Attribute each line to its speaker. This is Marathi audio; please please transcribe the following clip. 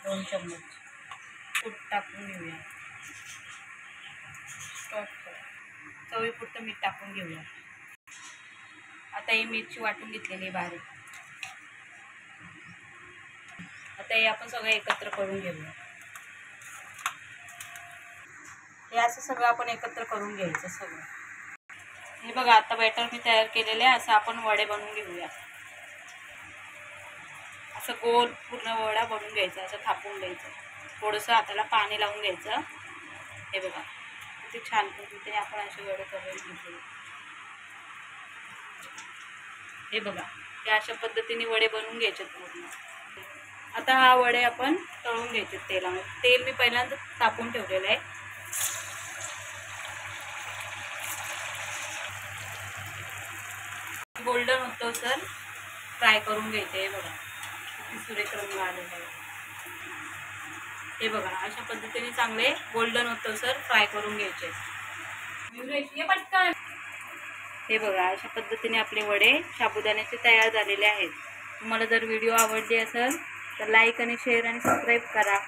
Speaker 1: 2 चम्मच तूप टाकून घेऊया. चवीपुरतं मीठ टाकून घेऊया. आता ही मिरची वाटून घेतलेली आहे बारीक. आता हे आपण सगळं एकत्र करून घेऊया. हे असं सगळं आपण एकत्र करून घ्यायचं सगळं. हे बघा आता बॅटर मी तयार केलेले आहे. असं आपण वडे बनवून घेऊया. असं गोल पूर्ण वडा बनवून घ्यायचा. असं थापून घ्यायचं. थोडंसं हाताला पाणी लावून घ्यायचं. हे बघा किती छान पद्धतीने आपण असे वडे करून घेतले. हे बघा हे अशा पद्धतीने वडे बनवून घ्यायचे पूर्ण. आता हा वडे आपण तळून घ्यायचे तेलामध्ये. तेल मी पहिल्यांदा तापून ठेवलेलं आहे. गोल्डन होतो सर फ्राय करून घ्यायचे. हे बघा किती सुरेख रंग आलेला आहे. हे बघा अशा पद्धतीने चांगले गोल्डन होतो सर फ्राय करून घ्यायचे. हे बघा अशा पद्धतीने आपले वडे साबुदाण्याचे तयार झालेले आहेत. तुम्हाला जर व्हिडिओ आवडली असेल तर लाईक आणि शेअर आणि सबस्क्राईब करा.